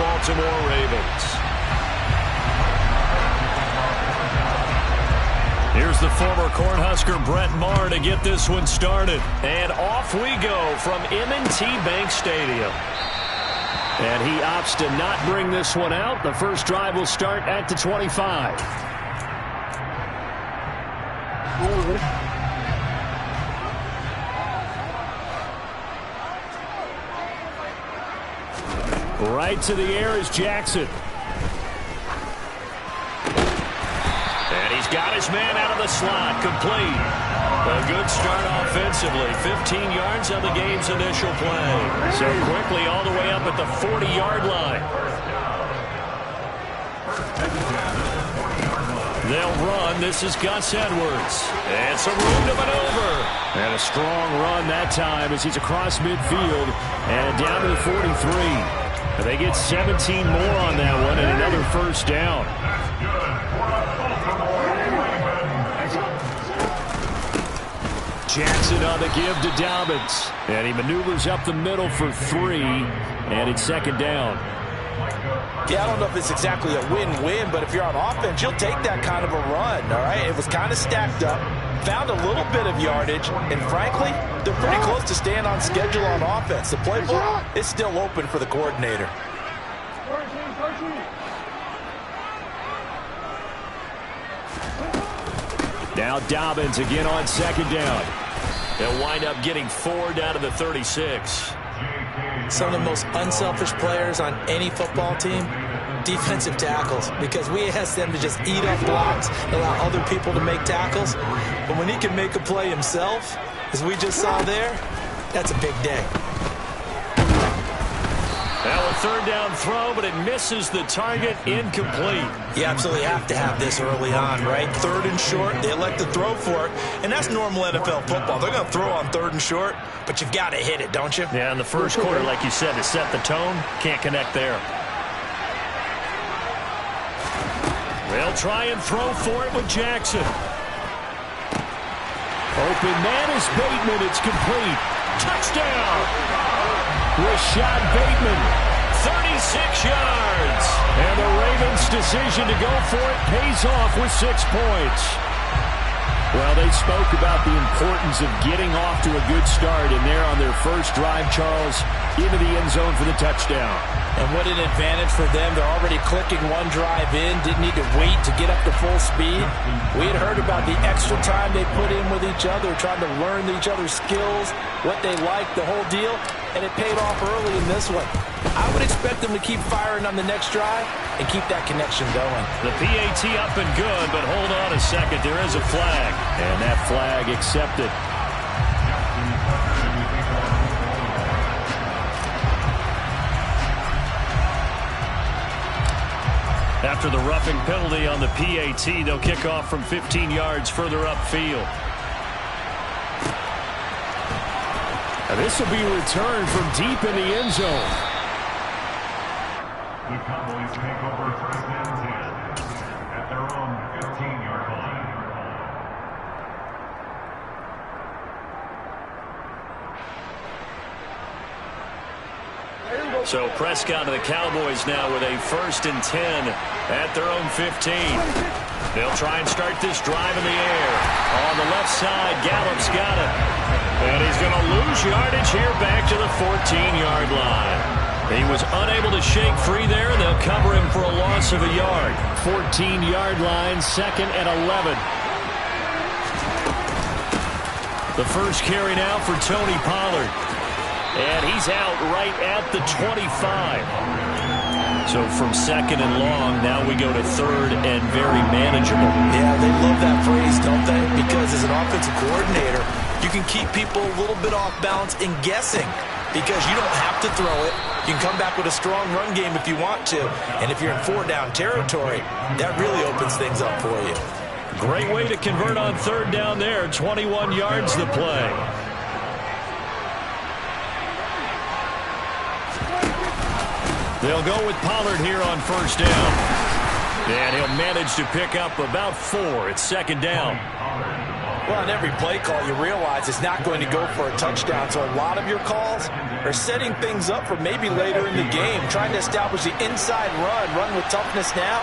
Baltimore Ravens. Here's the former Cornhusker Brett Maher to get this one started. And off we go from M&T Bank Stadium. And he opts to not bring this one out. The first drive will start at the 25. Right to the air is Jackson. And he's got his man out of the slot, complete. A good start offensively. 15 yards on the game's initial play. So quickly all the way up at the 40-yard line. They'll run. This is Gus Edwards. And some room to maneuver. And a strong run that time as he's across midfield and down to the 43. And they get 17 more on that one and another first down. Jackson on the give to Dobbins. And he maneuvers up the middle for 3. And it's second down. Yeah, I don't know if it's exactly a win-win, but if you're on offense, you'll take that kind of a run, all right? It was kind of stacked up, found a little bit of yardage, and frankly, they're pretty close to staying on schedule on offense. The playbook is still open for the coordinator. Now Dobbins again on second down. They'll wind up getting 4 down to the 36. Some of the most unselfish players on any football team, defensive tackles, because we ask them to just eat up blocks, allow other people to make tackles. But when he can make a play himself, as we just saw there, that's a big day. Now a third down throw, but it misses the target, incomplete. You absolutely have to have this early on, right? Third and short, they elect to throw for it, and that's normal NFL football. They're going to throw on third and short, but you've got to hit it, don't you? Yeah, in the first quarter, like you said, to set the tone, can't connect there. They'll try and throw for it with Jackson. Open man is Bateman. It's complete. Touchdown! Rashad Bateman, 36 yards. And the Ravens' decision to go for it pays off with 6 points. Well, they spoke about the importance of getting off to a good start, and they're on their first drive, Charles, into the end zone for the touchdown. And what an advantage for them. They're already clicking one drive in, didn't need to wait to get up to full speed. We had heard about the extra time they put in with each other, trying to learn each other's skills, what they like, the whole deal, and it paid off early in this one. I would expect them to keep firing on the next drive and keep that connection going. The PAT up and good, but hold on a second. There is a flag, and that flag accepted. After the roughing penalty on the PAT, they'll kick off from 15 yards further upfield. And this will be returned from deep in the end zone. The Cowboys take over first and 10 at their own 15-yard line. So Prescott and the Cowboys now with a 1st and 10 at their own 15. They'll try and start this drive in the air. On the left side, Gallup's got it. And he's going to lose yardage here back to the 14-yard line. He was unable to shake free there. They'll cover him for a loss of a yard. 14-yard line, 2nd and 11. The first carry now for Tony Pollard. And he's out right at the 25. So from 2nd and long, now we go to 3rd and very manageable. Yeah, they love that phrase, don't they? Because as an offensive coordinator, you can keep people a little bit off balance and guessing because you don't have to throw it. You can come back with a strong run game if you want to. And if you're in 4-down territory, that really opens things up for you. Great way to convert on 3rd down there. 21 yards to play. They'll go with Pollard here on 1st down. And he'll manage to pick up about 4. It's 2nd down. Well, on every play call, you realize it's not going to go for a touchdown. So a lot of your calls are setting things up for maybe later in the game, trying to establish the inside run with toughness now,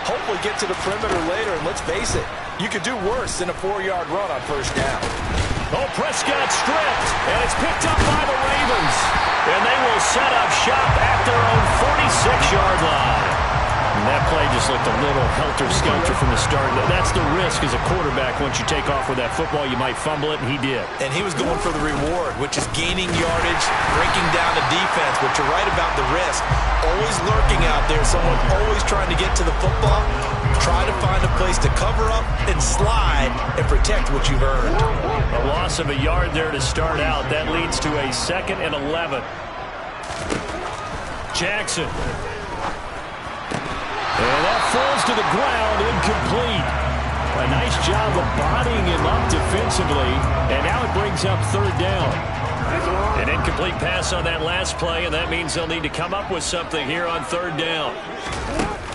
hopefully get to the perimeter later. And let's face it, you could do worse than a 4-yard run on first down. Oh, Prescott stripped, and it's picked up by the Ravens. And they will set up shop at their own 46-yard line. And that play just looked a little helter-skelter from the start. That's the risk as a quarterback. Once you take off with that football, you might fumble it, and he did. And he was going for the reward, which is gaining yardage, breaking down the defense. But you're right about the risk. Always lurking out there, someone always trying to get to the football. Try to find a place to cover up and slide and protect what you've earned. A loss of a yard there to start out. That leads to a 2nd and 11. Jackson. And that falls to the ground, incomplete. A nice job of bodying him up defensively, and now it brings up 3rd down. An incomplete pass on that last play, and that means they'll need to come up with something here on 3rd down.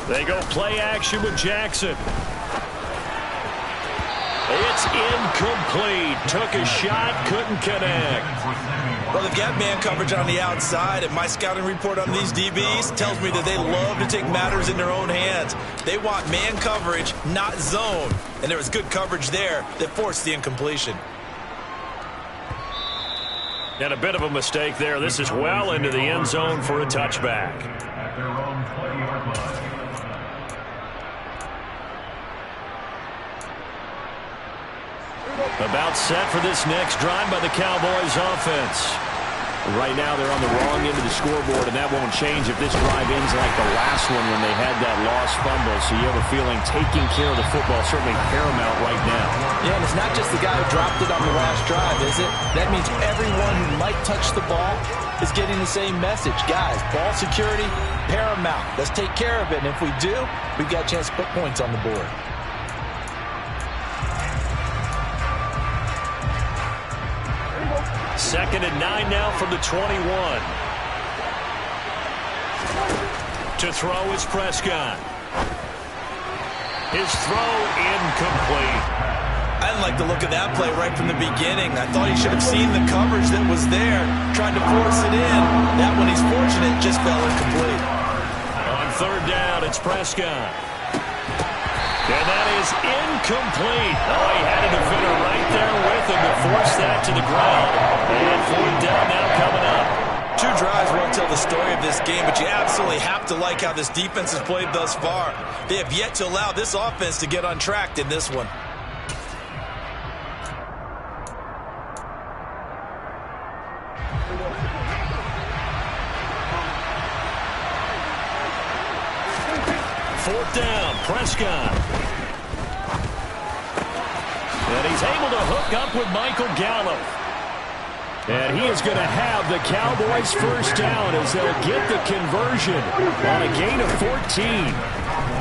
They go play action with Jackson. It's incomplete. Took a shot, couldn't connect. Well, they've got man coverage on the outside, and my scouting report on these DBs tells me that they love to take matters in their own hands. They want man coverage, not zone. And there was good coverage there that forced the incompletion. And a bit of a mistake there. This is well into the end zone for a touchback. At their own 20-yard line. About set for this next drive by the Cowboys offense. Right now they're on the wrong end of the scoreboard, and that won't change if this drive ends like the last one when they had that lost fumble. So you have a feeling taking care of the football is certainly paramount right now. Yeah, and it's not just the guy who dropped it on the last drive, is it? That means everyone who might touch the ball is getting the same message. Guys, ball security, paramount. Let's take care of it, and if we do, we've got a chance to put points on the board. 2nd and 9 now from the 21. To throw is Prescott. His throw incomplete. I didn't like the look of that play right from the beginning. I thought he should have seen the coverage that was there, tried to force it in. That one, he's fortunate, just fell incomplete. On 3rd down, it's Prescott. And that is incomplete. Oh, he had a defender right there with him to force that to the ground. And 4th down now coming up. 2 drives won't tell the story of this game, but you absolutely have to like how this defense has played thus far. They have yet to allow this offense to get untracked in this one. Fourth down, Prescott. And he's able to hook up with Michael Gallup. And he is going to have the Cowboys' first down as they'll get the conversion on a gain of 14.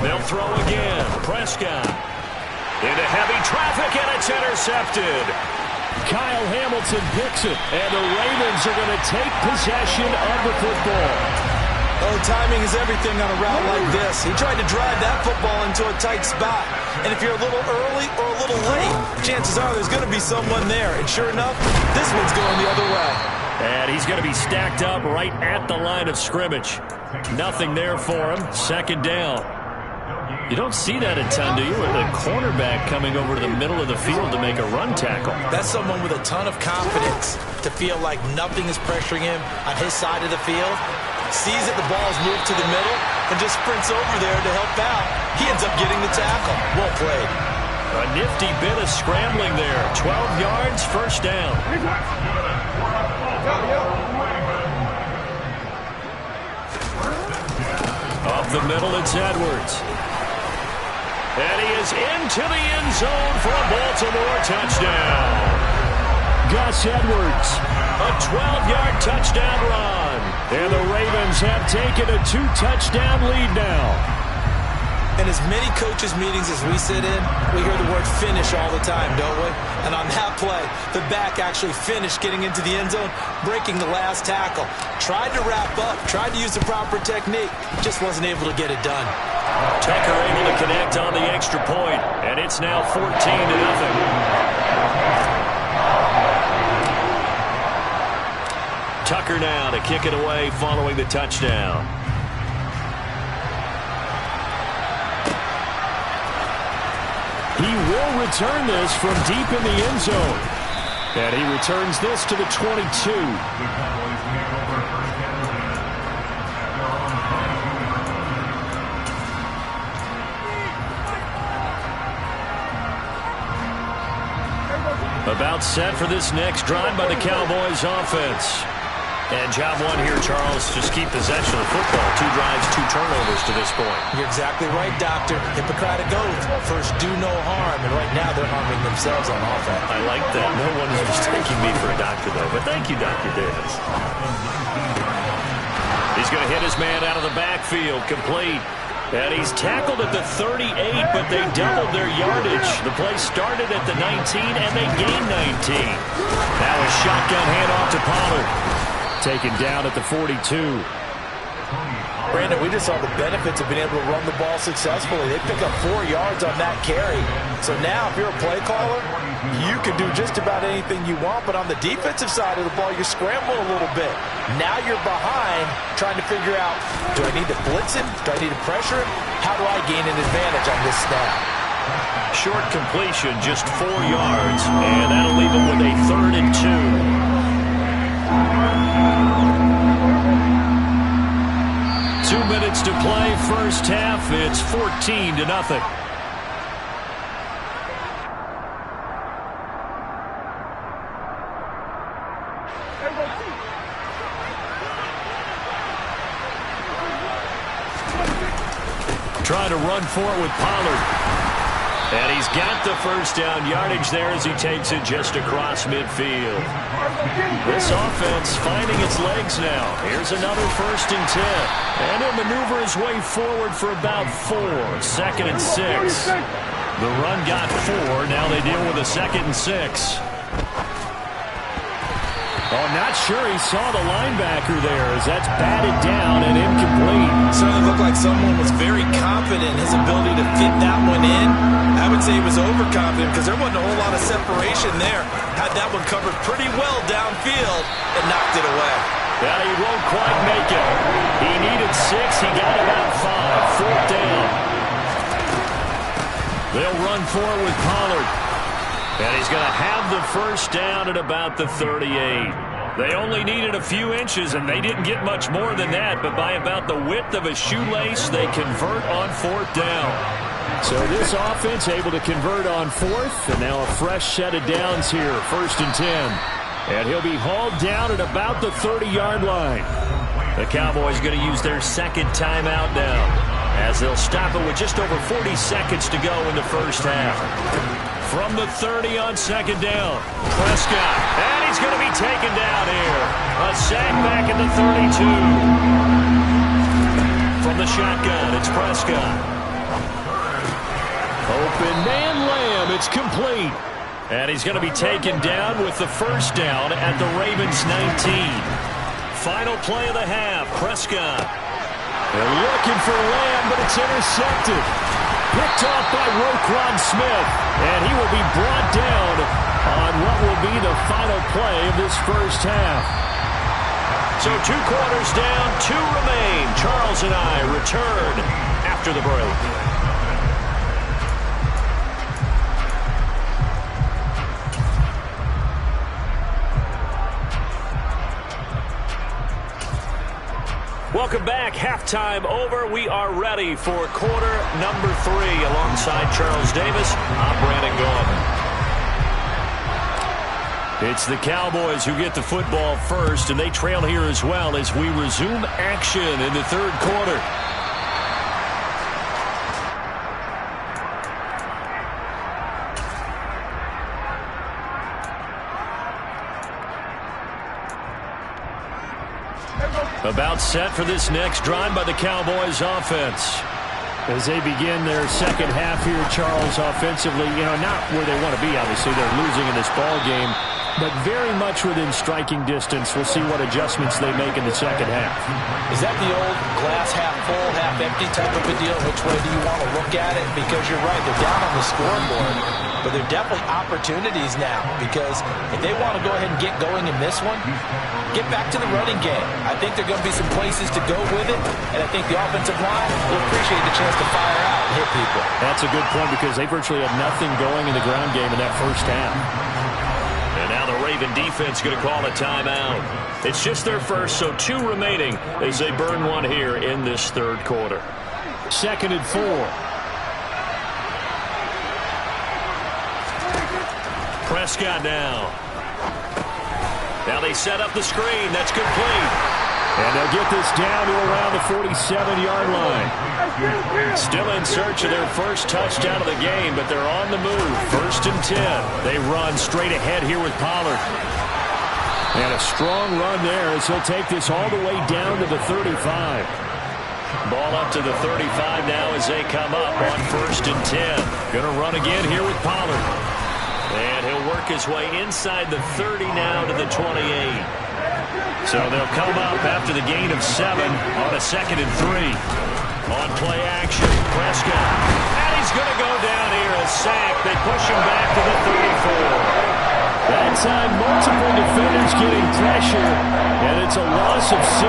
They'll throw again. Prescott into heavy traffic, and it's intercepted. Kyle Hamilton picks it, and the Ravens are going to take possession of the football. Oh, timing is everything on a route like this. He tried to drive that football into a tight spot. And if you're a little early or a little late, chances are there's going to be someone there. And sure enough, this one's going the other way. And he's going to be stacked up right at the line of scrimmage. Nothing there for him. 2nd down. You don't see that a ton, do you? With a cornerback coming over to the middle of the field to make a run tackle. That's someone with a ton of confidence to feel like nothing is pressuring him on his side of the field. Sees that the ball's moved to the middle and just sprints over there to help out. He ends up getting the tackle. Well played. A nifty bit of scrambling there. 12 yards, first down. Up the middle, it's Edwards. And he is into the end zone for a Baltimore touchdown. Gus Edwards, a 12-yard touchdown run. And the Ravens have taken a 2-touchdown lead now. In as many coaches' meetings as we sit in, we hear the word finish all the time, don't we? And on that play, the back actually finished getting into the end zone, breaking the last tackle. Tried to wrap up, tried to use the proper technique, just wasn't able to get it done. Tucker able to connect on the extra point, and it's now 14-0. Tucker now to kick it away following the touchdown. He will return this from deep in the end zone. And he returns this to the 22. About set for this next drive by the Cowboys offense. And job one here, Charles, just keep possession of the football. 2 drives, 2 turnovers to this point. You're exactly right, Doctor. Hippocratic oath. First, do no harm. And right now, they're harming themselves on offense. I like that. No one is mistaking me for a doctor, though. But thank you, Dr. Davis. He's going to hit his man out of the backfield. Complete. And he's tackled at the 38, but they doubled their yardage. The play started at the 19, and they gained 19. Now a shotgun handoff to Pollard. Taken down at the 42. Brandon, we just saw the benefits of being able to run the ball successfully. They pick up 4 yards on that carry. So now, if you're a play caller, you can do just about anything you want. But on the defensive side of the ball, you're scrambling a little bit. Now you're behind, trying to figure out, do I need to blitz him? Do I need to pressure him? How do I gain an advantage on this snap? Short completion, just 4 yards. And that'll leave him with a 3rd and 2. 2 minutes to play, first half. It's 14-0. Trying to run for it with Pollard. And he's got the first down yardage there as he takes it just across midfield. This offense finding its legs now. Here's another 1st and 10. And he'll maneuver his way forward for about 4. 2nd and 6. The run got 4. Now they deal with a 2nd and 6. Oh, not sure he saw the linebacker there as that's batted down and incomplete. Certainly looked like someone was very confident in his ability to fit that one in. I would say he was overconfident because there wasn't a whole lot of separation there. Had that one covered pretty well downfield and knocked it away. Yeah, he won't quite make it. He needed 6. He got about 5. 4th down. They'll run for it with Pollard. And he's going to have the first down at about the 38. They only needed a few inches, and they didn't get much more than that. But by about the width of a shoelace, they convert on 4th down. So this offense able to convert on 4th, and now a fresh set of downs here, 1st and 10. And he'll be hauled down at about the 30-yard line. The Cowboys going to use their 2nd timeout now, as they'll stop it with just over 40 seconds to go in the first half. From the 30 on 2nd down, Prescott, and he's going to be taken down here. A sack back at the 32. From the shotgun, it's Prescott. Open man Lamb, it's complete. And he's going to be taken down with the first down at the Ravens 19. Final play of the half, Prescott. They're looking for Lamb, but it's intercepted. Picked off by Roquan Smith, and he will be brought down on what will be the final play of this first half. So 2 quarters down, 2 remain. Charles and I return after the break. Welcome back. Halftime over. We are ready for quarter number 3. Alongside Charles Davis, I'm Brandon Gaudin. It's the Cowboys who get the football first, and they trail here as well as we resume action in the 3rd quarter. About set for this next drive by the Cowboys offense. As they begin their second half here, Charles, offensively, not where they want to be, obviously. They're losing in this ball game, but very much within striking distance. We'll see what adjustments they make in the second half. Is that the old glass half full, half empty type of a deal? Which way do you want to look at it? Because you're right, they're down on the scoreboard, but they're definitely opportunities now, because if they want to go ahead and get going in this one, get back to the running game. I think there are going to be some places to go with it, and I think the offensive line will appreciate the chance to fire out and hit people. That's a good point, because they virtually had nothing going in the ground game in that first half. And now the Raven defense going to call a timeout. It's just their first, so 2 remaining as they burn one here in this third quarter. 2nd and 4. Prescott now. Now they set up the screen. That's complete. And they'll get this down to around the 47-yard line. Still in search of their first touchdown of the game, but they're on the move. 1st and 10. They run straight ahead here with Pollard. And a strong run there as he'll take this all the way down to the 35. Ball up to the 35 now as they come up on 1st and 10. Going to run again here with Pollard. And he'll work his way inside the 30 now to the 28. So they'll come up after the gain of 7 on a 2nd and 3. On play action, Prescott. And he's going to go down here, a sack. They push him back to the 34. That time, multiple defenders getting pressure, and it's a loss of 6.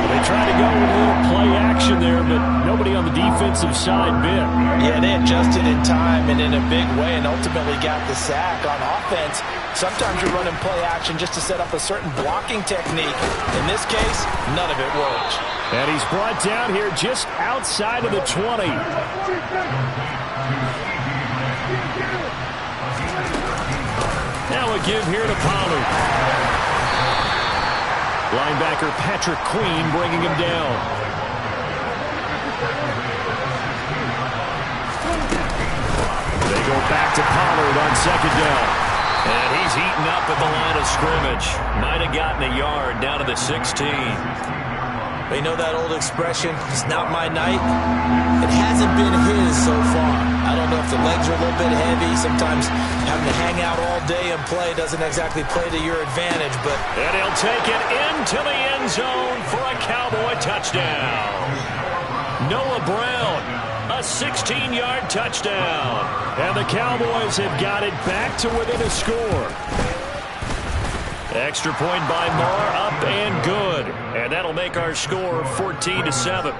They try to go with a little play action there, but nobody on the defensive side bit. Yeah, they adjusted in time and in a big way and ultimately got the sack. On offense, sometimes you're running play action just to set up a certain blocking technique. In this case, none of it worked. And he's brought down here just outside of the 20. Now a give here to Pollard. Linebacker Patrick Queen bringing him down. They go back to Pollard on 2nd down. And he's eaten up at the line of scrimmage. Might have gotten a yard down to the 16. They know that old expression, it's not my night. It hasn't been his so far. I don't know if the legs are a little bit heavy. Sometimes having to hang out all day and play doesn't exactly play to your advantage. But and he'll take it into the end zone for a Cowboy touchdown. Noah Brown, a 16-yard touchdown. And the Cowboys have got it back to within a score. Extra point by Marr, up and good. And that'll make our score 14-7.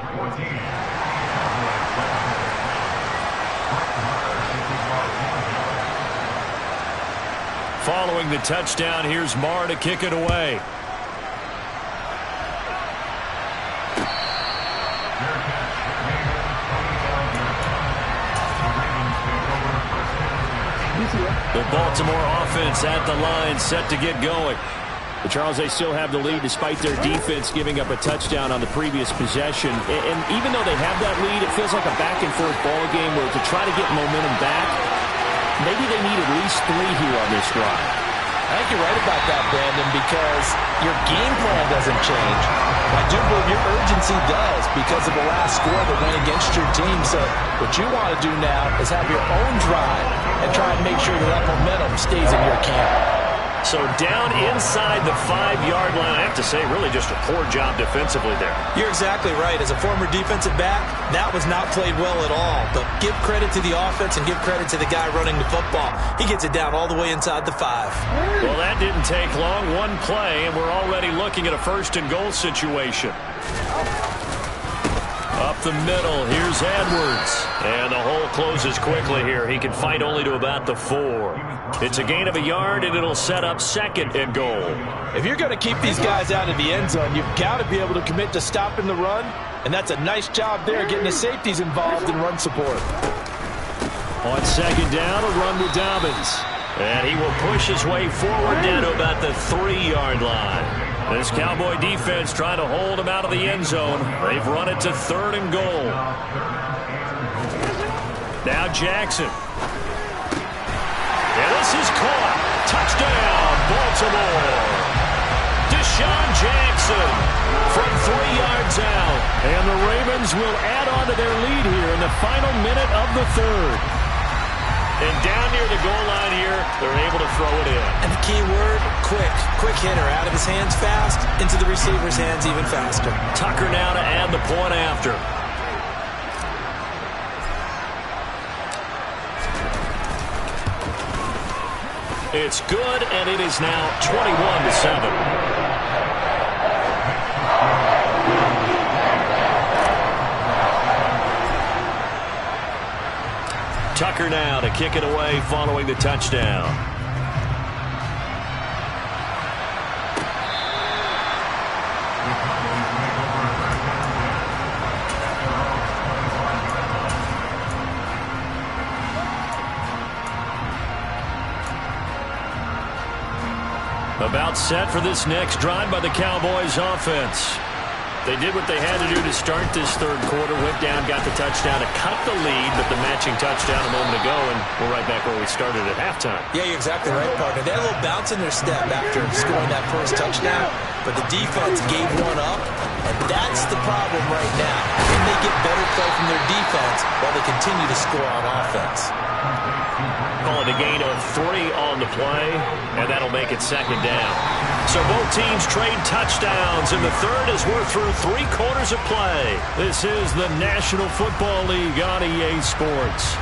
Following the touchdown, here's Marr to kick it away. The Baltimore offense at the line, set to get going. But Charles, they still have the lead despite their defense giving up a touchdown on the previous possession. And even though they have that lead, it feels like a back-and-forth ball game where to try to get momentum back, maybe they need at least 3 here on this drive. I think you're right about that, Brandon, because your game plan doesn't change. I do believe your urgency does because of the last score that went against your team. So what you want to do now is have your own drive and try and make sure that momentum stays in your camp. So down inside the 5-yard line. I have to say, really just a poor job defensively there. You're exactly right. As a former defensive back, that was not played well at all. But give credit to the offense and give credit to the guy running the football. He gets it down all the way inside the 5. Well, that didn't take long. One play, and we're already looking at a 1st and goal situation. Up the middle, here's Edwards. And the hole closes quickly here. He can fight only to about the 4. It's a gain of a yard, and it'll set up 2nd and goal. If you're going to keep these guys out of the end zone, you've got to be able to commit to stopping the run. And that's a nice job there, getting the safeties involved in run support. On 2nd down, a run with Dobbins. And he will push his way forward down to about the 3-yard line. This Cowboy defense trying to hold him out of the end zone. They've run it to 3rd and goal. Now Jackson. And this is caught. Touchdown, Baltimore. Deshaun Jackson from 3 yards out. And the Ravens will add on to their lead here in the final minute of the third. And down near the goal line here, they're able to throw it in. And the key word, quick. Quick hitter. Out of his hands fast, into the receiver's hands even faster. Tucker now to add the point after. It's good, and it is now 21-7. Tucker now to kick it away following the touchdown. About set for this next drive by the Cowboys offense. They did what they had to do to start this third quarter. Went down, got the touchdown to cut the lead, but the matching touchdown a moment ago, and we're right back where we started at halftime. Yeah, you're exactly right, partner. They had a little bounce in their step after scoring that first touchdown, but the defense gave one up, and that's the problem right now. Can they get better play from their defense while they continue to score on offense? Call it a gain of 3 on the play, and that'll make it second down. So both teams trade touchdowns, and the third as we're through 3 quarters of play. This is the National Football League on EA Sports.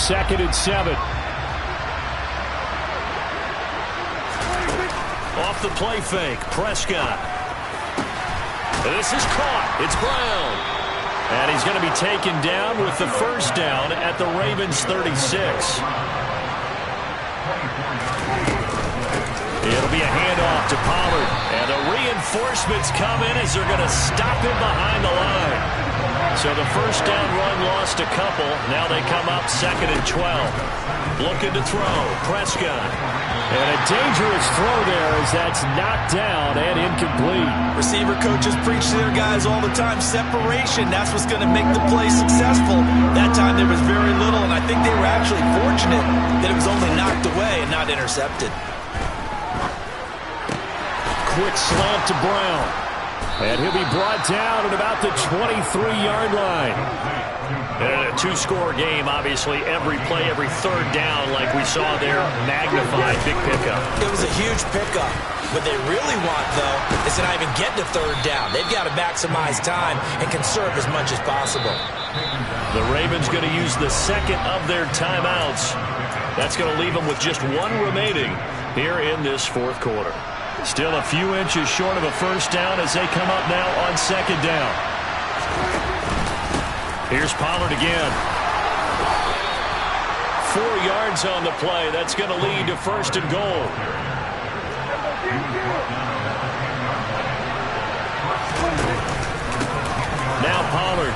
Second and 7. Off the play fake, Prescott. This is caught. It's Brown. And he's going to be taken down with the first down at the Ravens 36. It'll be a handoff to Pollard. And the reinforcements come in as they're going to stop him behind the line. So the first down run lost a couple. Now they come up second and 12. Looking to throw. Prescott. And a dangerous throw there as that's knocked down and incomplete. Receiver coaches preach to their guys all the time. Separation, that's what's going to make the play successful. That time there was very little, and I think they were actually fortunate that it was only knocked away and not intercepted. Quick slant to Brown. And he'll be brought down at about the 23-yard line. And a 2-score game, obviously, every play, every third down, like we saw there, magnified, big pickup. It was a huge pickup. What they really want, though, is to not even get to third down. They've got to maximize time and conserve as much as possible. The Ravens going to use the second of their timeouts. That's going to leave them with just 1 remaining here in this fourth quarter. Still a few inches short of a first down as they come up now on second down. Here's Pollard again. 4 yards on the play. That's going to lead to first and goal. Now Pollard.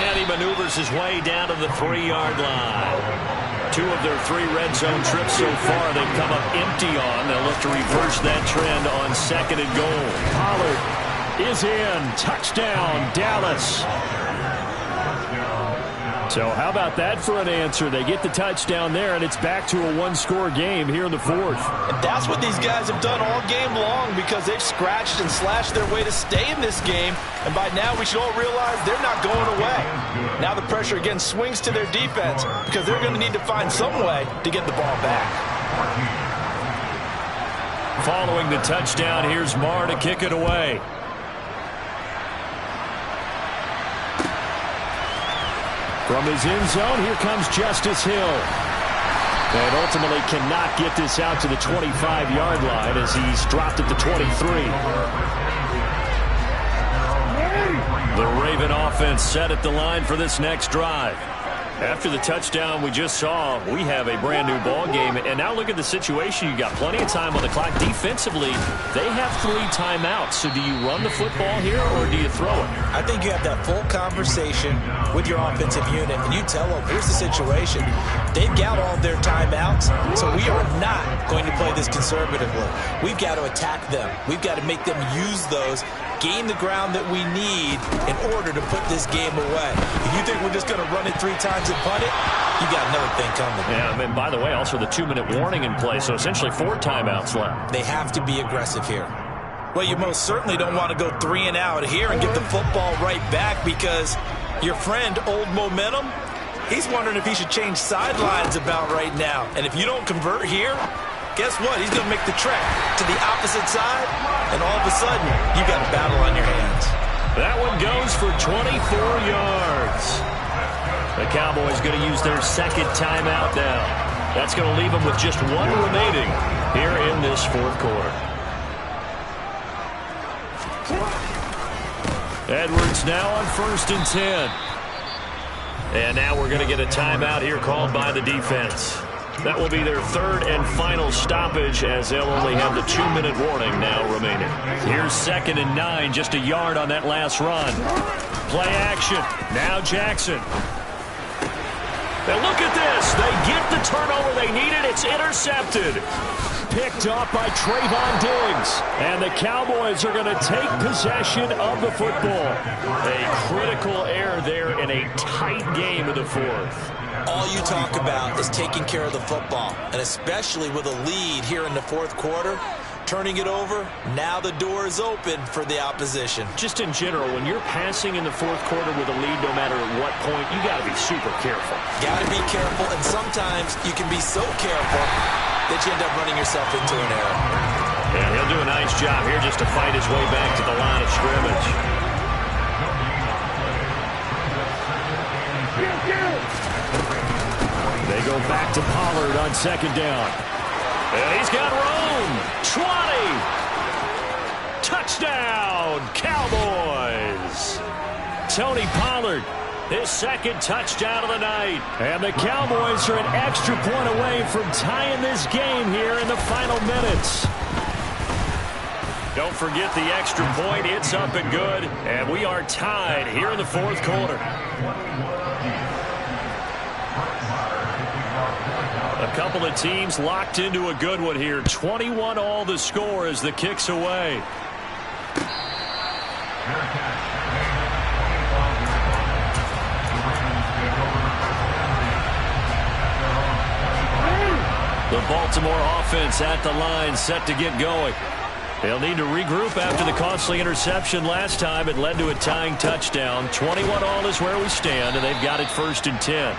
And he maneuvers his way down to the 3-yard line. 2 of their 3 red zone trips so far they've come up empty on. They'll look to reverse that trend on second and goal. Pollard is in. Touchdown, Dallas. So how about that for an answer? They get the touchdown there, and it's back to a 1-score game here in the fourth. And that's what these guys have done all game long because they've scratched and slashed their way to stay in this game. And by now we should all realize they're not going away. Now the pressure again swings to their defense because they're going to need to find some way to get the ball back. Following the touchdown, here's Marr to kick it away. From his end zone, here comes Justice Hill. And ultimately cannot get this out to the 25-yard line as he's dropped at the 23. The Raven offense set at the line for this next drive. After the touchdown we just saw, we have a brand new ball game. And now look at the situation. You got plenty of time on the clock. Defensively, they have 3 timeouts. So do you run the football here or do you throw it? I think you have that full conversation with your offensive unit, and you tell them, here's the situation. They've got all their timeouts, so we are not going to play this conservatively. We've got to attack them. We've got to make them use those, gain the ground that we need in order to put this game away. If you think we're just going to run it 3 times and punt it, you got another thing coming. Yeah, and by the way, also the 2-minute warning in play, so essentially 4 timeouts left. They have to be aggressive here. Well, you most certainly don't want to go 3 and out here and get the football right back, because your friend, Old Momentum, he's wondering if he should change sidelines about right now. And if you don't convert here, guess what? He's going to make the trek to the opposite side, and all of a sudden, you got a battle on your hands. That one goes for 24 yards. The Cowboys going to use their second timeout now. That's going to leave them with just 1 remaining here in this fourth quarter. Edwards now on 1st and 10. And now we're going to get a timeout here called by the defense. That will be their 3rd and final stoppage, as they'll only have the 2-minute warning now remaining. Here's 2nd and 9, just a yard on that last run. Play action. Now Jackson. And look at this. They get the turnover they needed. It's intercepted. Picked off by Trayvon Diggs. And the Cowboys are going to take possession of the football. A critical error there in a tight game of the 4th. All you talk about is taking care of the football, and especially with a lead here in the 4th quarter, turning it over, now the door is open for the opposition. Just in general, when you're passing in the 4th quarter with a lead, no matter at what point, you got to be super careful. Got to be careful, and sometimes you can be so careful that you end up running yourself into an error. Yeah, he'll do a nice job here just to fight his way back to the line of scrimmage. They go back to Pollard on 2nd down. And he's got room. 20. Touchdown, Cowboys. Tony Pollard, his 2nd touchdown of the night. And the Cowboys are an extra point away from tying this game here in the final minutes. Don't forget the extra point. It's up and good. And we are tied here in the 4th quarter. A couple of teams locked into a good one here. 21-all the score as the kick's away. The Baltimore offense at the line, set to get going. They'll need to regroup after the costly interception last time. It led to a tying touchdown. 21-all is where we stand, and they've got it 1st and 10.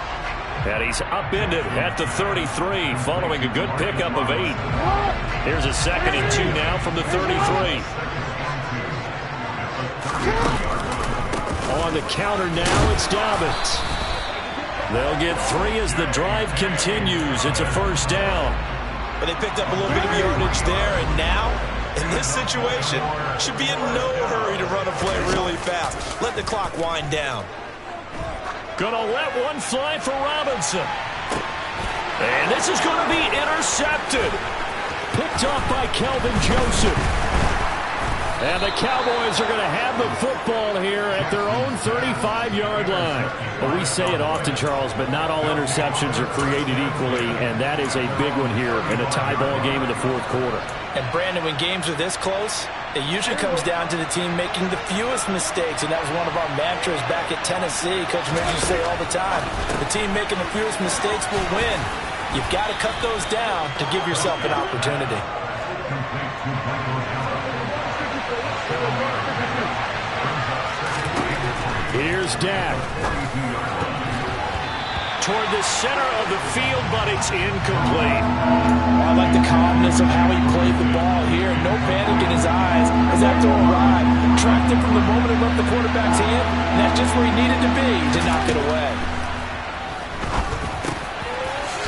And he's upended at the 33 following a good pickup of 8. Here's a 2nd and 2 now from the 33. On the counter now, it's Dobbins. They'll get 3 as the drive continues. It's a 1st down. But they picked up a little bit of yardage there, and now, in this situation, should be in no hurry to run a play really fast. Let the clock wind down. Gonna let one fly for Robinson. And this is going to be intercepted. Picked off by Kelvin Joseph. And the Cowboys are going to have the football here at their own 35-yard line. Well, we say it often, Charles, but not all interceptions are created equally, and that is a big one here in a tie ball game in the 4th quarter. And, Brandon, when games are this close, it usually comes down to the team making the fewest mistakes, and that was one of our mantras back at Tennessee. Coach Mitch used to say all the time, the team making the fewest mistakes will win. You've got to cut those down to give yourself an opportunity. Here's Dak. Toward the center of the field, but it's incomplete. I like the calmness of how he played the ball here. No panic in his eyes as that throw arrived. Tracked it from the moment it left the quarterback's hand, and that's just where he needed to be to knock it away.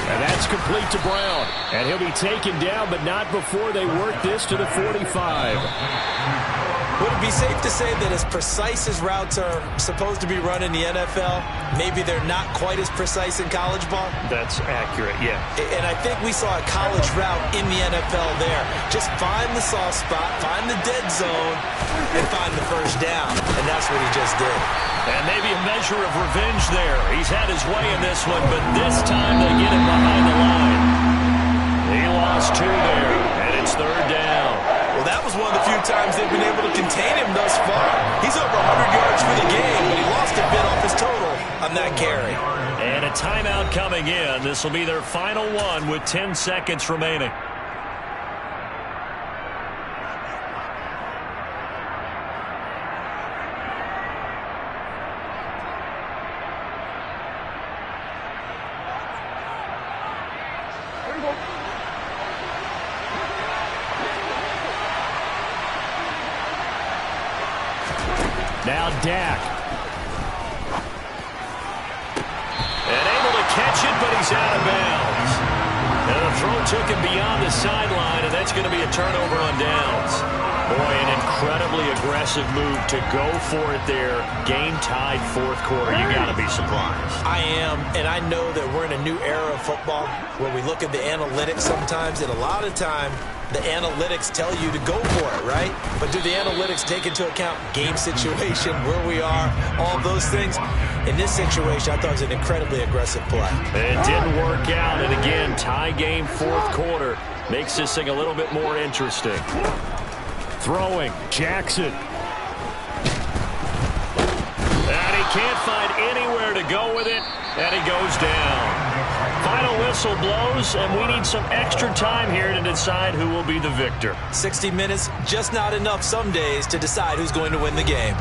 And that's complete to Brown. And he'll be taken down, but not before they work this to the 45. Would it be safe to say that as precise as routes are supposed to be run in the NFL, maybe they're not quite as precise in college ball? That's accurate, yeah. And I think we saw a college route in the NFL there. Just find the soft spot, find the dead zone, and find the 1st down. And that's what he just did. And maybe a measure of revenge there. He's had his way in this one, but this time they get him behind the line. He lost 2 there, and it's 3rd down. Well, that was one of the few few times they've been able to contain him thus far. He's over 100 yards for the game, but he lost a bit off his total on that carry. And a timeout coming in. This will be their final one with 10 seconds remaining. Now Dak. And able to catch it, but he's out of bounds. And the throw took him beyond the sideline, and that's going to be a turnover on downs. Boy, an incredibly aggressive move to go for it there. Game-tied fourth quarter. You got to be surprised. I am, and I know that we're in a new era of football where we look at the analytics sometimes, and a lot of time the analytics tell you to go for it, right? But do the analytics take into account game situation, where we are, all those things? In this situation, I thought it was an incredibly aggressive play. It didn't work out, and again, tie game fourth quarter makes this thing a little bit more interesting. Throwing, Jackson. And he can't find anywhere to go with it, and he goes down. Final whistle blows, and we need some extra time here to decide who will be the victor. 60 minutes, just not enough some days to decide who's going to win the game.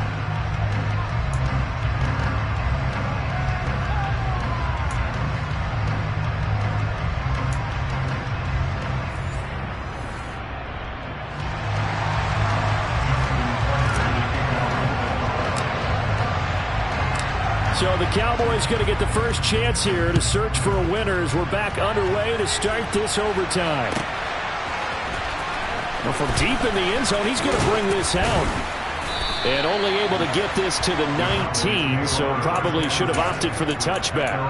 So the Cowboys going to get the first chance here to search for a winner as we're back underway to start this overtime. Well, from deep in the end zone, he's going to bring this out. And only able to get this to the 19, so probably should have opted for the touchback.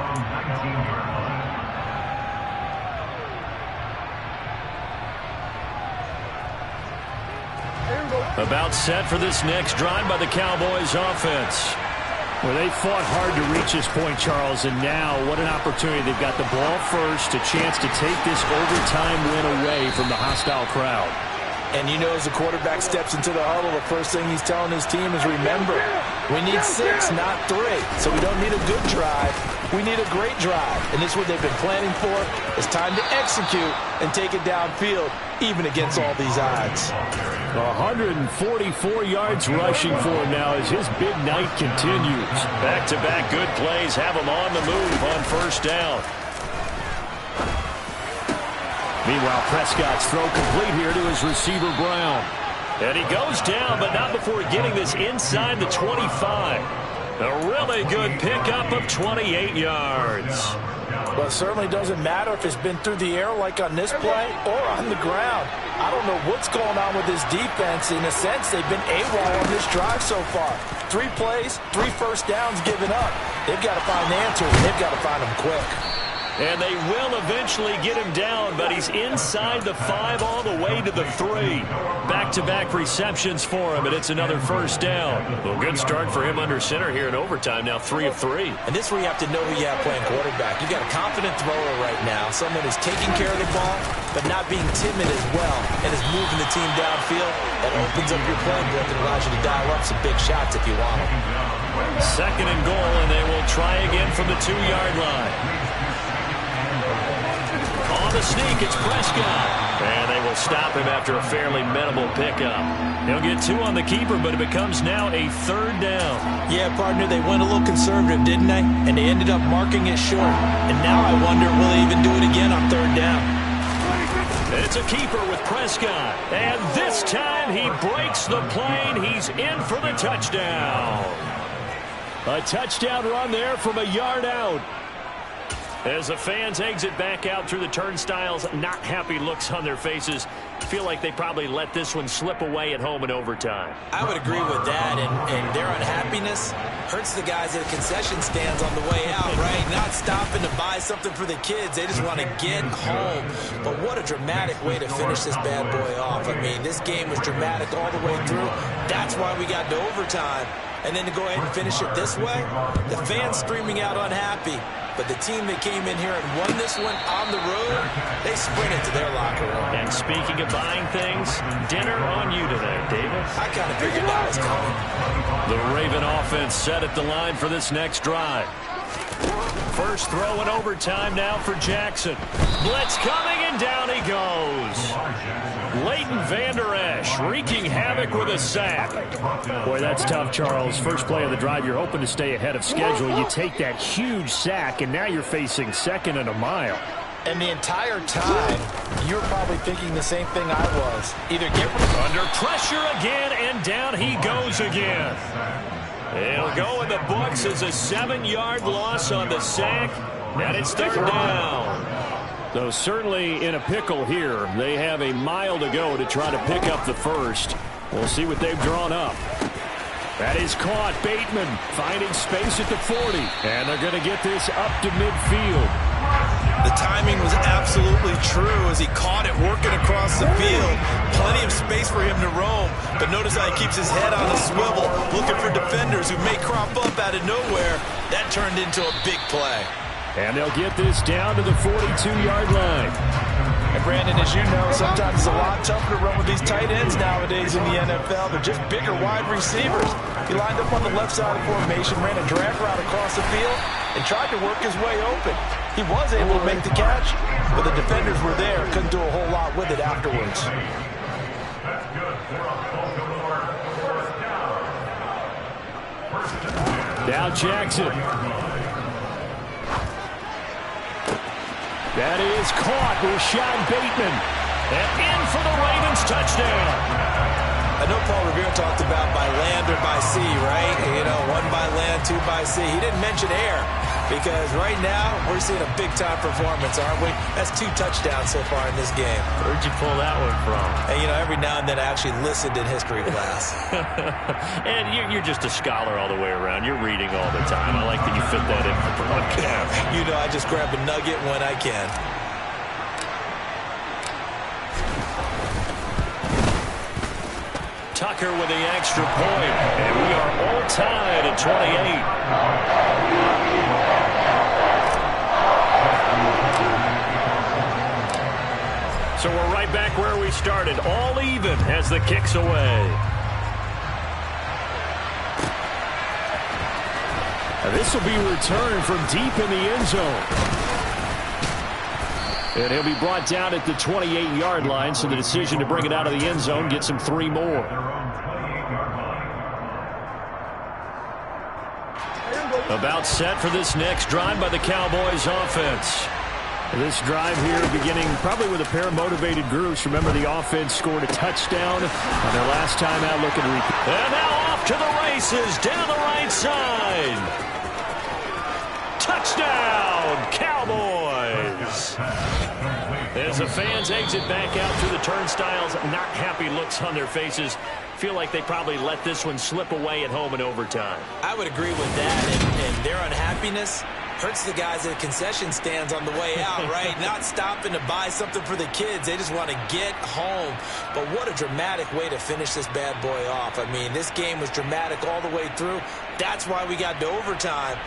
About set for this next drive by the Cowboys offense. Well, they fought hard to reach this point, Charles, and now what an opportunity. They've got the ball first, a chance to take this overtime win away from the hostile crowd. And you know, as the quarterback steps into the huddle, the first thing he's telling his team is, remember, we need 6, not 3. So we don't need a good drive. We need a great drive. And this is what they've been planning for. It's time to execute and take it downfield, even against all these odds. 144 yards rushing for him now as his big night continues. Back-to-back good plays have him on the move on first down. Meanwhile, Prescott's throw complete here to his receiver, Brown. And he goes down, but not before getting this inside the 25. A really good pickup of 28 yards. Well, it certainly doesn't matter if it's been through the air like on this play or on the ground. I don't know what's going on with this defense. In a sense, they've been AWOL on this drive so far. 3 plays, 3 first downs given up. They've got to find the answers. They've got to find them quick. And they will eventually get him down, but he's inside the 5 all the way to the 3. Back-to-back receptions for him, and it's another first down. Well, good start for him under center here in overtime, now 3 of 3. And this is where you have to know who you have playing quarterback. You've got a confident thrower right now, someone who's taking care of the ball, but not being timid as well, and is moving the team downfield. That opens up your playbook and allows you to dial up some big shots if you want them. Second and goal, and they will try again from the 2-yard line. On the sneak, it's Prescott. And they will stop him after a fairly minimal pickup. He'll get 2 on the keeper, but it becomes now a 3rd down. Yeah, partner, they went a little conservative, didn't they? And they ended up marking it short. And now I wonder, will they even do it again on 3rd down? It's a keeper with Prescott. And this time he breaks the plane. He's in for the touchdown. A touchdown run there from a yard out. As the fans exit back out through the turnstiles, not happy looks on their faces. Feel like they probably let this one slip away at home in overtime. I would agree with that, and their unhappiness hurts the guys at the concession stands on the way out, right? Not stopping to buy something for the kids. They just want to get home. But what a dramatic way to finish this bad boy off. I mean, this game was dramatic all the way through. That's why we got to overtime. And then to go ahead and finish it this way, the fans streaming out unhappy. But the team that came in here and won this one on the road, they sprinted to their locker room. And speaking of buying things, dinner on you today, Davis. I kind of figured that was coming. The Raven offense set at the line for this next drive. First throw in overtime now for Jackson. Blitz coming, and down he goes. Leighton Vander Esch wreaking havoc with a sack. Boy, that's tough, Charles. First play of the drive, you're hoping to stay ahead of schedule. You take that huge sack, and now you're facing second and a mile. And the entire time, you're probably thinking the same thing I was. Either get under pressure again, and down he goes again. It'll go in the books as a 7-yard loss on the sack, and it's third down. Though certainly in a pickle here. They have a mile to go to try to pick up the first. We'll see what they've drawn up. That is caught. Bateman finding space at the 40. And they're going to get this up to midfield. The timing was absolutely true as he caught it working across the field. Plenty of space for him to roam. But notice how he keeps his head on a swivel, looking for defenders who may crop up out of nowhere. That turned into a big play. And they'll get this down to the 42-yard line. And Brandon, as you know, sometimes it's a lot tougher to run with these tight ends nowadays in the NFL. They're just bigger wide receivers. He lined up on the left side of the formation, ran a drag route across the field, and tried to work his way open. He was able to make the catch, but the defenders were there. Couldn't do a whole lot with it afterwards. Now Jackson. That is caught with Sean Bateman. And in for the Ravens touchdown. I know Paul Revere talked about by land or by sea, right? You know, 1 by land, 2 by sea. He didn't mention air because right now we're seeing a big-time performance, aren't we? That's 2 touchdowns so far in this game. Where'd you pull that one from? And, you know, every now and then I actually listened in history class. And you're just a scholar all the way around. You're reading all the time. I like that you fit that in for broadcast. You know, I just grab a nugget when I can. Tucker with the extra point, and we are all tied at 28. So we're right back where we started, all even as the kick's away. Now this will be returned from deep in the end zone. And he'll be brought down at the 28-yard line, so the decision to bring it out of the end zone gets him 3 more. About set for this next drive by the Cowboys offense. This drive here beginning probably with a pair of motivated groups. Remember, the offense scored a touchdown on their last time out looking to repeat. And now off to the races down the right side. Touchdown, Cowboys. As the fans exit back out through the turnstiles, not happy looks on their faces. Feel like they probably let this one slip away at home in overtime. I would agree with that, and their unhappiness hurts the guys at the concession stands on the way out, right? Not stopping to buy something for the kids. They just want to get home. But what a dramatic way to finish this bad boy off. I mean, this game was dramatic all the way through. That's why we got to overtime.